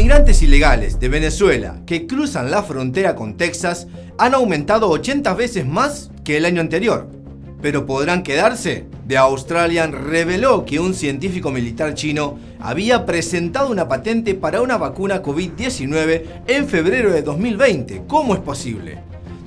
inmigrantes ilegales de Venezuela que cruzan la frontera con Texas han aumentado 80 veces más que el año anterior. ¿Pero podrán quedarse? The Australian reveló que un científico militar chino había presentado una patente para una vacuna COVID-19 en febrero de 2020. ¿Cómo es posible?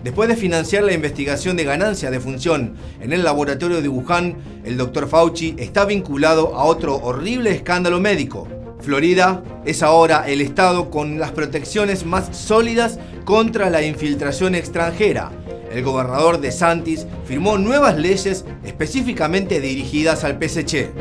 Después de financiar la investigación de ganancia de función en el laboratorio de Wuhan, el Dr. Fauci está vinculado a otro horrible escándalo médico. Florida es ahora el estado con las protecciones más sólidas contra la infiltración extranjera. El gobernador DeSantis firmó nuevas leyes específicamente dirigidas al PSC.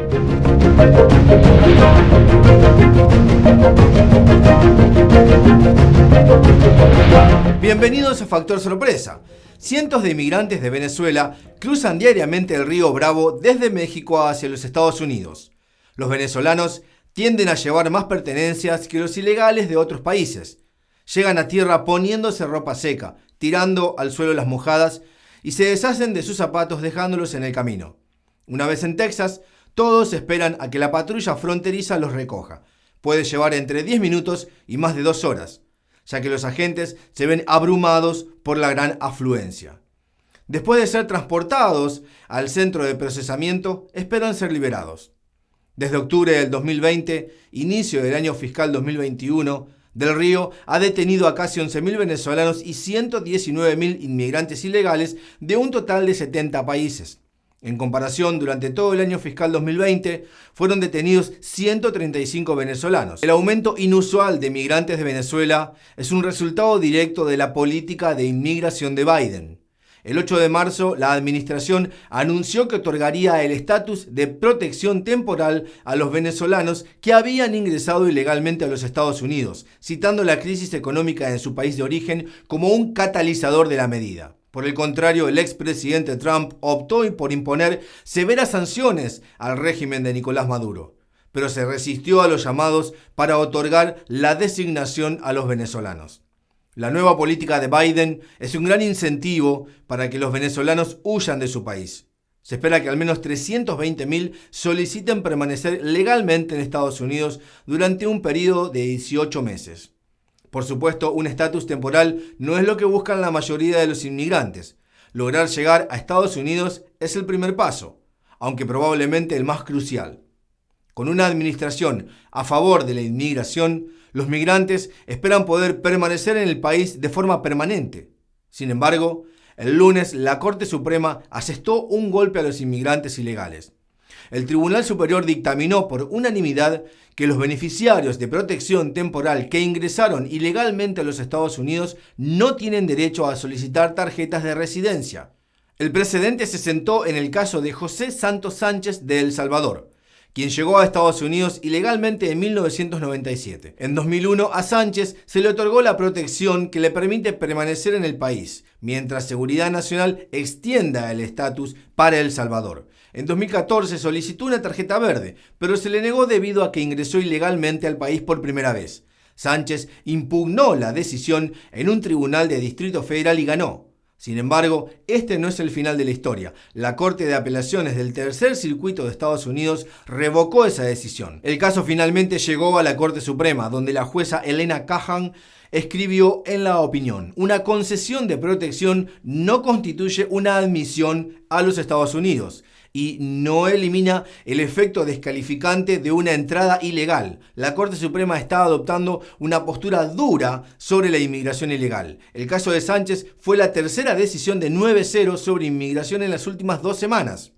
Bienvenidos a Factor Sorpresa. Cientos de inmigrantes de Venezuela cruzan diariamente el río Bravo desde México hacia los Estados Unidos. Los venezolanos tienden a llevar más pertenencias que los ilegales de otros países. Llegan a tierra poniéndose ropa seca, tirando al suelo las mojadas y se deshacen de sus zapatos dejándolos en el camino. Una vez en Texas, todos esperan a que la patrulla fronteriza los recoja. Puede llevar entre 10 minutos y más de 2 horas, ya que los agentes se ven abrumados por la gran afluencia. Después de ser transportados al centro de procesamiento, esperan ser liberados. Desde octubre del 2020, inicio del año fiscal 2021, Del Río ha detenido a casi 11.000 venezolanos y 119.000 inmigrantes ilegales de un total de 70 países. En comparación, durante todo el año fiscal 2020 fueron detenidos 135 venezolanos. El aumento inusual de migrantes de Venezuela es un resultado directo de la política de inmigración de Biden. El 8 de marzo, la administración anunció que otorgaría el estatus de protección temporal a los venezolanos que habían ingresado ilegalmente a los Estados Unidos, citando la crisis económica en su país de origen como un catalizador de la medida. Por el contrario, el expresidente Trump optó por imponer severas sanciones al régimen de Nicolás Maduro, pero se resistió a los llamados para otorgar la designación a los venezolanos. La nueva política de Biden es un gran incentivo para que los venezolanos huyan de su país. Se espera que al menos 320.000 soliciten permanecer legalmente en Estados Unidos durante un periodo de 18 meses. Por supuesto, un estatus temporal no es lo que buscan la mayoría de los inmigrantes. Lograr llegar a Estados Unidos es el primer paso, aunque probablemente el más crucial. Con una administración a favor de la inmigración, los migrantes esperan poder permanecer en el país de forma permanente. Sin embargo, el lunes la Corte Suprema asestó un golpe a los inmigrantes ilegales. El Tribunal Superior dictaminó por unanimidad que los beneficiarios de protección temporal que ingresaron ilegalmente a los Estados Unidos no tienen derecho a solicitar tarjetas de residencia. El precedente se sentó en el caso de José Santos Sánchez de El Salvador, quien llegó a Estados Unidos ilegalmente en 1997. En 2001 a Sánchez se le otorgó la protección que le permite permanecer en el país, mientras Seguridad Nacional extienda el estatus para El Salvador. En 2014 solicitó una tarjeta verde, pero se le negó debido a que ingresó ilegalmente al país por primera vez. Sánchez impugnó la decisión en un tribunal de Distrito Federal y ganó. Sin embargo, este no es el final de la historia. La Corte de Apelaciones del Tercer Circuito de Estados Unidos revocó esa decisión. El caso finalmente llegó a la Corte Suprema, donde la jueza Elena Kagan escribió en la opinión: una concesión de protección no constituye una admisión a los Estados Unidos y no elimina el efecto descalificante de una entrada ilegal. La Corte Suprema está adoptando una postura dura sobre la inmigración ilegal. El caso de Sánchez fue la tercera decisión de 9-0 sobre inmigración en las últimas 2 semanas.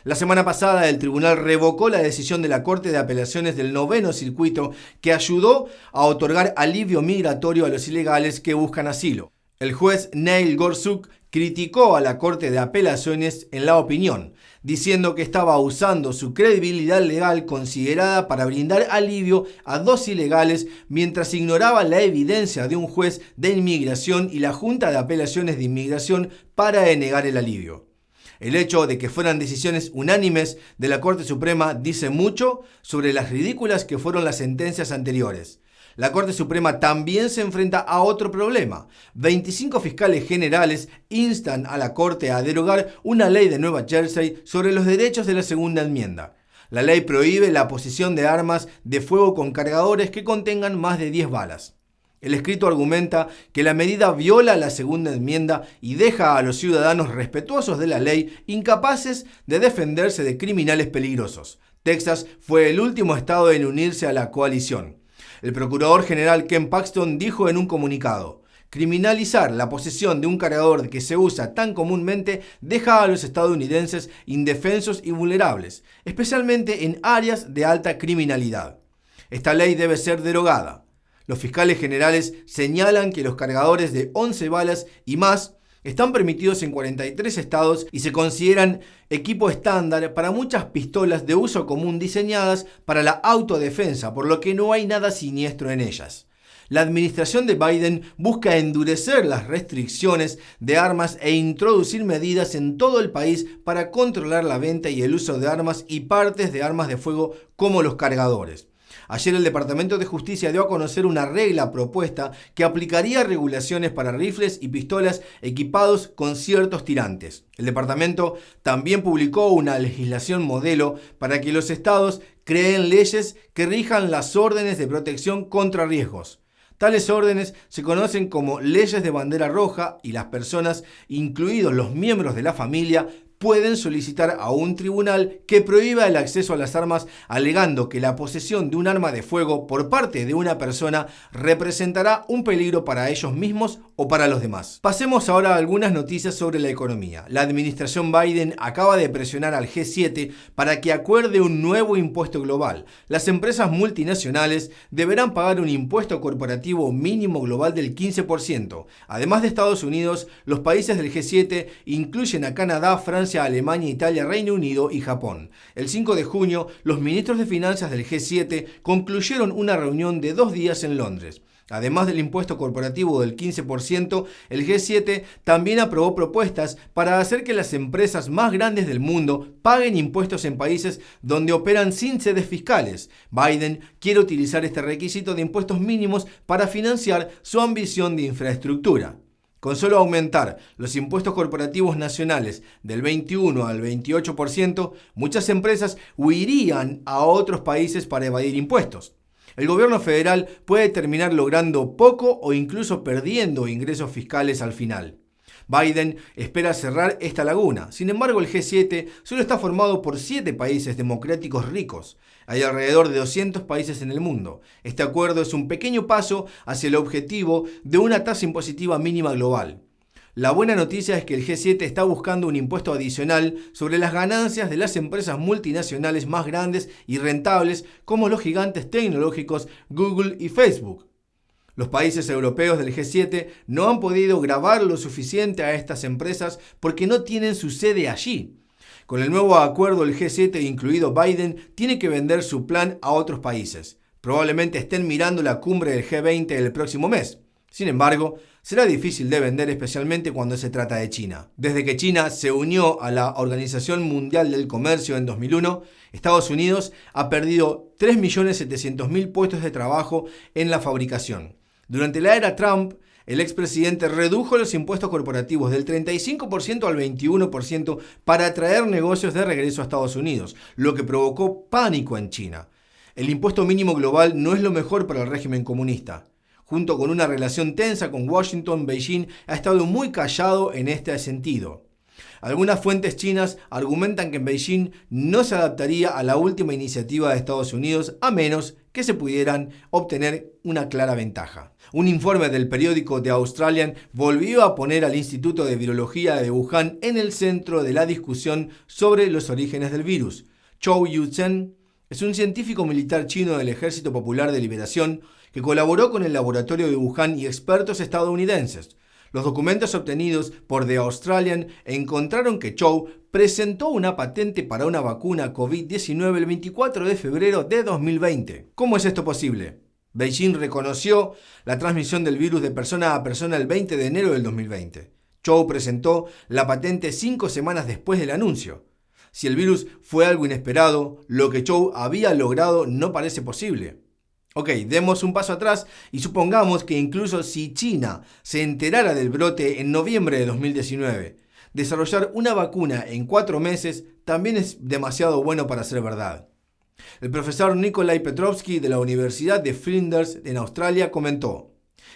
La semana pasada el tribunal revocó la decisión de la Corte de Apelaciones del Noveno Circuito que ayudó a otorgar alivio migratorio a los ilegales que buscan asilo. El juez Neil Gorsuch criticó a la Corte de Apelaciones en la opinión, diciendo que estaba usando su credibilidad legal considerada para brindar alivio a 2 ilegales mientras ignoraba la evidencia de un juez de inmigración y la Junta de Apelaciones de Inmigración para denegar el alivio. El hecho de que fueran decisiones unánimes de la Corte Suprema dice mucho sobre las ridículas que fueron las sentencias anteriores. La Corte Suprema también se enfrenta a otro problema. 25 fiscales generales instan a la Corte a derogar una ley de Nueva Jersey sobre los derechos de la segunda enmienda. La ley prohíbe la posesión de armas de fuego con cargadores que contengan más de 10 balas. El escrito argumenta que la medida viola la segunda enmienda y deja a los ciudadanos respetuosos de la ley incapaces de defenderse de criminales peligrosos. Texas fue el último estado en unirse a la coalición. El procurador general Ken Paxton dijo en un comunicado: criminalizar la posesión de un cargador que se usa tan comúnmente deja a los estadounidenses indefensos y vulnerables, especialmente en áreas de alta criminalidad. Esta ley debe ser derogada. Los fiscales generales señalan que los cargadores de 11 balas y más están permitidos en 43 estados y se consideran equipo estándar para muchas pistolas de uso común diseñadas para la autodefensa, por lo que no hay nada siniestro en ellas. La administración de Biden busca endurecer las restricciones de armas e introducir medidas en todo el país para controlar la venta y el uso de armas y partes de armas de fuego como los cargadores. Ayer el Departamento de Justicia dio a conocer una regla propuesta que aplicaría regulaciones para rifles y pistolas equipados con ciertos tirantes. El departamento también publicó una legislación modelo para que los estados creen leyes que rijan las órdenes de protección contra riesgos. Tales órdenes se conocen como leyes de bandera roja y las personas, incluidos los miembros de la familia, pueden solicitar a un tribunal que prohíba el acceso a las armas, alegando que la posesión de un arma de fuego por parte de una persona representará un peligro para ellos mismos o para los demás. Pasemos ahora a algunas noticias sobre la economía. La administración Biden acaba de presionar al G7 para que acuerde un nuevo impuesto global. Las empresas multinacionales deberán pagar un impuesto corporativo mínimo global del 15%. Además de Estados Unidos, los países del G7 incluyen a Canadá, Francia, Alemania, Italia, Reino Unido y Japón. El 5 de junio, los ministros de finanzas del G7 concluyeron una reunión de 2 días en Londres. Además del impuesto corporativo del 15%, el G7 también aprobó propuestas para hacer que las empresas más grandes del mundo paguen impuestos en países donde operan sin sedes fiscales. Biden quiere utilizar este requisito de impuestos mínimos para financiar su ambición de infraestructura. Con solo aumentar los impuestos corporativos nacionales del 21 al 28%, muchas empresas huirían a otros países para evadir impuestos. El gobierno federal puede terminar logrando poco o incluso perdiendo ingresos fiscales al final. Biden espera cerrar esta laguna. Sin embargo, el G7 solo está formado por 7 países democráticos ricos. Hay alrededor de 200 países en el mundo. Este acuerdo es un pequeño paso hacia el objetivo de una tasa impositiva mínima global. La buena noticia es que el G7 está buscando un impuesto adicional sobre las ganancias de las empresas multinacionales más grandes y rentables, como los gigantes tecnológicos Google y Facebook. Los países europeos del G7 no han podido gravar lo suficiente a estas empresas porque no tienen su sede allí. Con el nuevo acuerdo, el G7, incluido Biden, tiene que vender su plan a otros países. Probablemente estén mirando la cumbre del G20 el próximo mes. Sin embargo, será difícil de vender, especialmente cuando se trata de China. Desde que China se unió a la Organización Mundial del Comercio en 2001, Estados Unidos ha perdido 3.700.000 puestos de trabajo en la fabricación. Durante la era Trump, el expresidente redujo los impuestos corporativos del 35% al 21% para atraer negocios de regreso a Estados Unidos, lo que provocó pánico en China. El impuesto mínimo global no es lo mejor para el régimen comunista. Junto con una relación tensa con Washington, Beijing ha estado muy callado en este sentido. Algunas fuentes chinas argumentan que Beijing no se adaptaría a la última iniciativa de Estados Unidos a menos que se pudieran obtener una clara ventaja. Un informe del periódico The Australian volvió a poner al Instituto de Virología de Wuhan en el centro de la discusión sobre los orígenes del virus. Zhou Yuzhen es un científico militar chino del Ejército Popular de Liberación que colaboró con el laboratorio de Wuhan y expertos estadounidenses. Los documentos obtenidos por The Australian encontraron que Zhou presentó una patente para una vacuna COVID-19 el 24 de febrero de 2020. ¿Cómo es esto posible? Beijing reconoció la transmisión del virus de persona a persona el 20 de enero del 2020. Zhou presentó la patente 5 semanas después del anuncio. Si el virus fue algo inesperado, lo que Zhou había logrado no parece posible. Ok, demos un paso atrás y supongamos que incluso si China se enterara del brote en noviembre de 2019, desarrollar una vacuna en 4 meses también es demasiado bueno para ser verdad. El profesor Nikolai Petrovsky de la Universidad de Flinders en Australia comentó: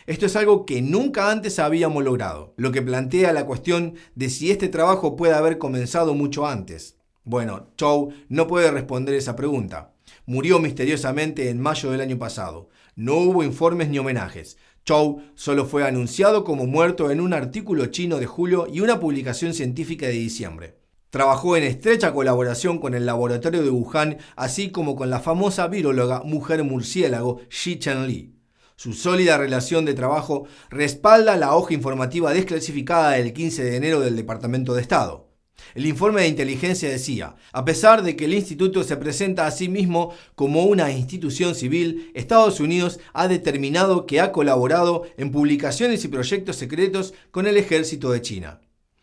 esto es algo que nunca antes habíamos logrado, lo que plantea la cuestión de si este trabajo puede haber comenzado mucho antes. Bueno, Chow no puede responder esa pregunta. Murió misteriosamente en mayo del año pasado. No hubo informes ni homenajes. Chow solo fue anunciado como muerto en un artículo chino de julio y una publicación científica de diciembre. Trabajó en estrecha colaboración con el laboratorio de Wuhan, así como con la famosa viróloga mujer murciélago Shi Chen-li. Su sólida relación de trabajo respalda la hoja informativa desclasificada del 15 de enero del Departamento de Estado. El informe de inteligencia decía: a pesar de que el instituto se presenta a sí mismo como una institución civil, Estados Unidos ha determinado que ha colaborado en publicaciones y proyectos secretos con el ejército de China.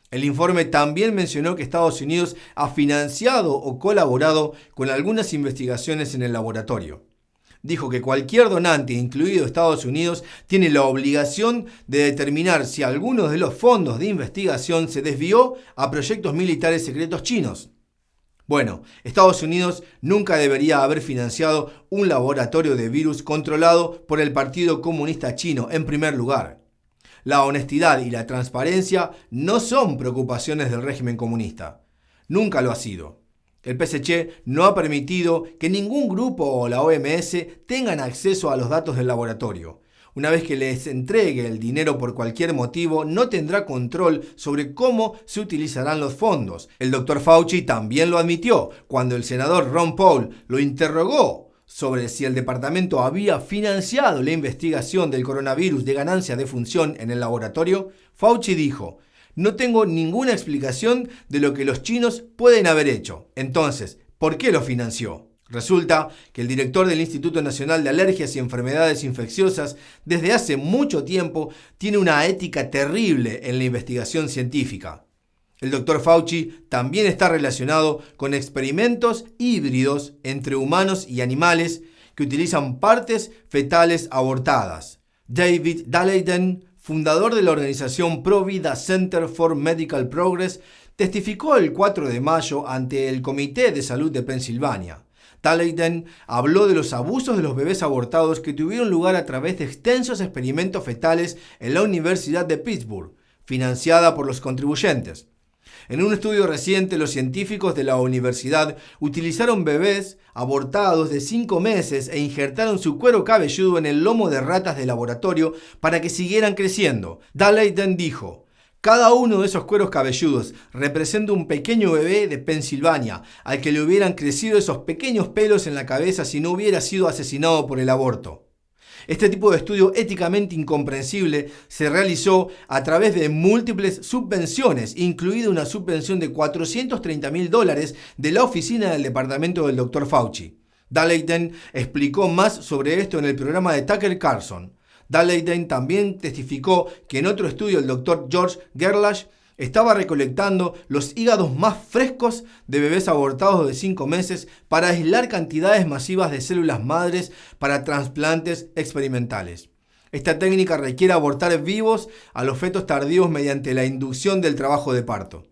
El informe también mencionó que Estados Unidos ha financiado o colaborado con algunas investigaciones en el laboratorio. Dijo que cualquier donante, incluido Estados Unidos, tiene la obligación de determinar si alguno de los fondos de investigación se desvió a proyectos militares secretos chinos. Bueno, Estados Unidos nunca debería haber financiado un laboratorio de virus controlado por el Partido Comunista Chino, en primer lugar. La honestidad y la transparencia no son preocupaciones del régimen comunista. Nunca lo ha sido. El PSC no ha permitido que ningún grupo o la OMS tengan acceso a los datos del laboratorio. Una vez que les entregue el dinero por cualquier motivo, no tendrá control sobre cómo se utilizarán los fondos. El Dr. Fauci también lo admitió cuando el senador Ron Paul lo interrogó sobre si el departamento había financiado la investigación del coronavirus de ganancia de función en el laboratorio. Fauci dijo: no tengo ninguna explicación de lo que los chinos pueden haber hecho. Entonces, ¿por qué lo financió? Resulta que el director del Instituto Nacional de Alergias y Enfermedades Infecciosas desde hace mucho tiempo tiene una ética terrible en la investigación científica. El Dr. Fauci también está relacionado con experimentos híbridos entre humanos y animales que utilizan partes fetales abortadas. David Daleiden, fundador de la organización Pro Vida Center for Medical Progress, testificó el 4 de mayo ante el Comité de Salud de Pensilvania. Daleiden habló de los abusos de los bebés abortados que tuvieron lugar a través de extensos experimentos fetales en la Universidad de Pittsburgh, financiada por los contribuyentes. En un estudio reciente, los científicos de la universidad utilizaron bebés abortados de 5 meses e injertaron su cuero cabelludo en el lomo de ratas de laboratorio para que siguieran creciendo. Daleiden dijo: cada uno de esos cueros cabelludos representa un pequeño bebé de Pensilvania al que le hubieran crecido esos pequeños pelos en la cabeza si no hubiera sido asesinado por el aborto. Este tipo de estudio éticamente incomprensible se realizó a través de múltiples subvenciones, incluida una subvención de $430,000 de la oficina del departamento del Dr. Fauci. Daleiden explicó más sobre esto en el programa de Tucker Carlson. Daleiden también testificó que en otro estudio el Dr. George Gerlach estaba recolectando los hígados más frescos de bebés abortados de 5 meses para aislar cantidades masivas de células madres para trasplantes experimentales. Esta técnica requiere abortar vivos a los fetos tardíos mediante la inducción del trabajo de parto.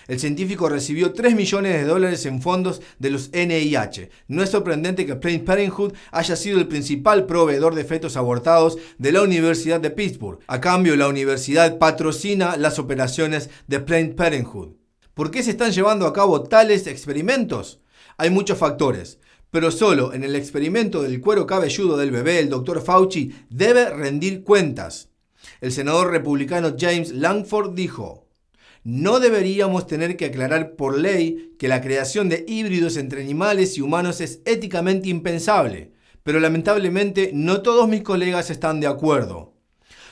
El científico recibió $3 millones en fondos de los NIH. No es sorprendente que Planned Parenthood haya sido el principal proveedor de fetos abortados de la Universidad de Pittsburgh. A cambio, la universidad patrocina las operaciones de Planned Parenthood. ¿Por qué se están llevando a cabo tales experimentos? Hay muchos factores, pero solo en el experimento del cuero cabelludo del bebé, el Dr. Fauci debe rendir cuentas. El senador republicano James Lankford dijo: no deberíamos tener que aclarar por ley que la creación de híbridos entre animales y humanos es éticamente impensable, pero lamentablemente no todos mis colegas están de acuerdo.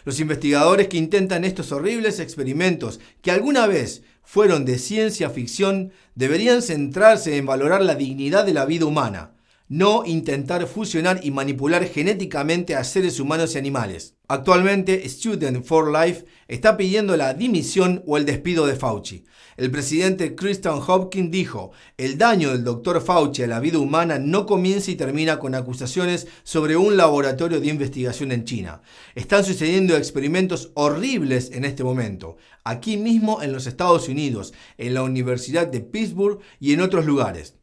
Los investigadores que intentan estos horribles experimentos, que alguna vez fueron de ciencia ficción, deberían centrarse en valorar la dignidad de la vida humana, no intentar fusionar y manipular genéticamente a seres humanos y animales. Actualmente, Students for Life está pidiendo la dimisión o el despido de Fauci. El presidente Christian Hopkins dijo: el daño del Dr. Fauci a la vida humana no comienza y termina con acusaciones sobre un laboratorio de investigación en China. Están sucediendo experimentos horribles en este momento, aquí mismo en los Estados Unidos, en la Universidad de Pittsburgh y en otros lugares.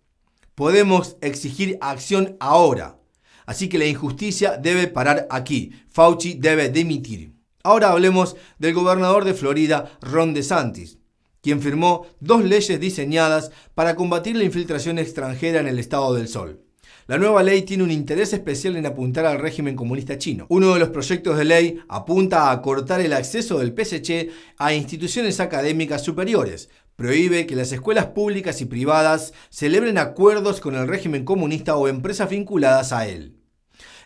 Podemos exigir acción ahora. Así que la injusticia debe parar aquí. Fauci debe dimitir. Ahora hablemos del gobernador de Florida, Ron DeSantis, quien firmó 2 leyes diseñadas para combatir la infiltración extranjera en el Estado del Sol. La nueva ley tiene un interés especial en apuntar al régimen comunista chino. Uno de los proyectos de ley apunta a cortar el acceso del PSC a instituciones académicas superiores. Prohíbe que las escuelas públicas y privadas celebren acuerdos con el régimen comunista o empresas vinculadas a él.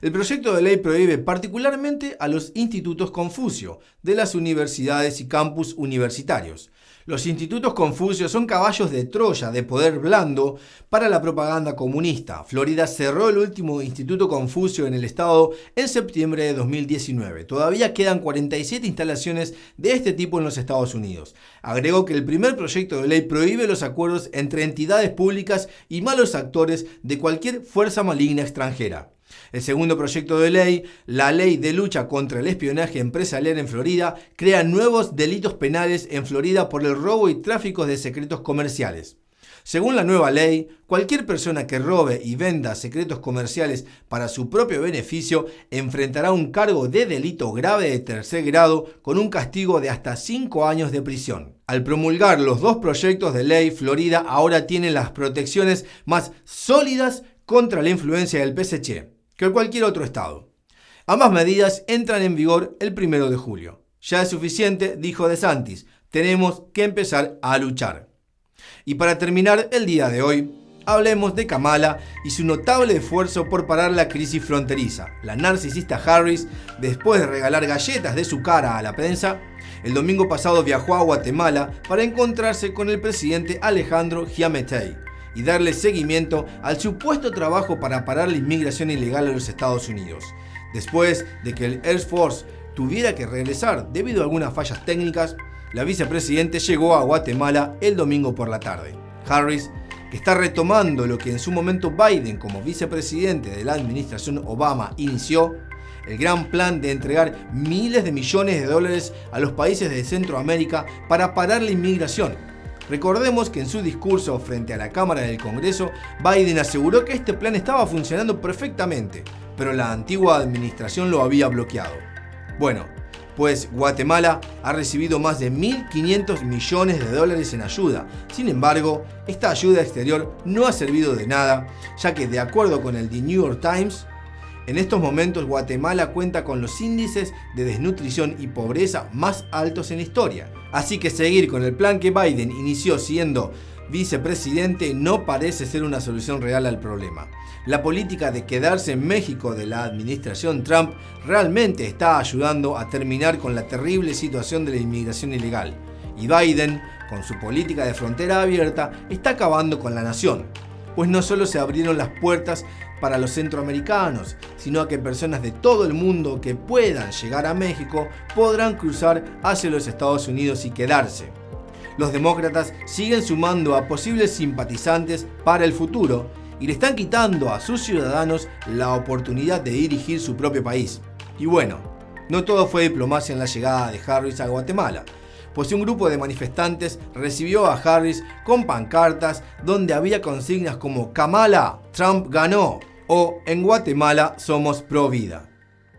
El proyecto de ley prohíbe particularmente a los institutos Confucio de las universidades y campus universitarios. Los institutos Confucio son caballos de Troya de poder blando para la propaganda comunista. Florida cerró el último instituto Confucio en el estado en septiembre de 2019. Todavía quedan 47 instalaciones de este tipo en los Estados Unidos. Agregó que el primer proyecto de ley prohíbe los acuerdos entre entidades públicas y malos actores de cualquier fuerza maligna extranjera. El segundo proyecto de ley, la Ley de Lucha contra el Espionaje Empresarial en Florida, crea nuevos delitos penales en Florida por el robo y tráfico de secretos comerciales. Según la nueva ley, cualquier persona que robe y venda secretos comerciales para su propio beneficio enfrentará un cargo de delito grave de tercer grado con un castigo de hasta 5 años de prisión. Al promulgar los 2 proyectos de ley, Florida ahora tiene las protecciones más sólidas contra la influencia del PSC que cualquier otro estado. Ambas medidas entran en vigor el 1 de julio. Ya es suficiente, dijo DeSantis. Tenemos que empezar a luchar. Y para terminar el día de hoy, hablemos de Kamala y su notable esfuerzo por parar la crisis fronteriza. La narcisista Harris, después de regalar galletas de su cara a la prensa, el domingo pasado viajó a Guatemala para encontrarse con el presidente Alejandro Giammattei y darle seguimiento al supuesto trabajo para parar la inmigración ilegal a los Estados Unidos. Después de que el Air Force tuviera que regresar debido a algunas fallas técnicas, la vicepresidenta llegó a Guatemala el domingo por la tarde. Harris, que está retomando lo que en su momento Biden como vicepresidente de la administración Obama inició, el gran plan de entregar miles de millones de dólares a los países de Centroamérica para parar la inmigración. Recordemos que en su discurso frente a la Cámara del Congreso, Biden aseguró que este plan estaba funcionando perfectamente, pero la antigua administración lo había bloqueado. Bueno, pues Guatemala ha recibido más de 1.500 millones de dólares en ayuda. Sin embargo, esta ayuda exterior no ha servido de nada, ya que de acuerdo con el The New York Times, en estos momentos Guatemala cuenta con los índices de desnutrición y pobreza más altos en la historia. Así que seguir con el plan que Biden inició siendo vicepresidente no parece ser una solución real al problema. La política de quedarse en México de la administración Trump realmente está ayudando a terminar con la terrible situación de la inmigración ilegal. Y Biden, con su política de frontera abierta, está acabando con la nación. Pues no solo se abrieron las puertas para los centroamericanos, sino que personas de todo el mundo que puedan llegar a México podrán cruzar hacia los Estados Unidos y quedarse. Los demócratas siguen sumando a posibles simpatizantes para el futuro y le están quitando a sus ciudadanos la oportunidad de dirigir su propio país. Y bueno, no todo fue diplomacia en la llegada de Harris a Guatemala, pues un grupo de manifestantes recibió a Harris con pancartas donde había consignas como Kamala, Trump ganó o en Guatemala somos pro vida.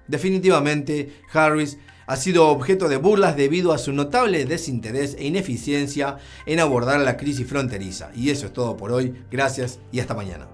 Definitivamente, Harris ha sido objeto de burlas debido a su notable desinterés e ineficiencia en abordar la crisis fronteriza. Y eso es todo por hoy. Gracias y hasta mañana.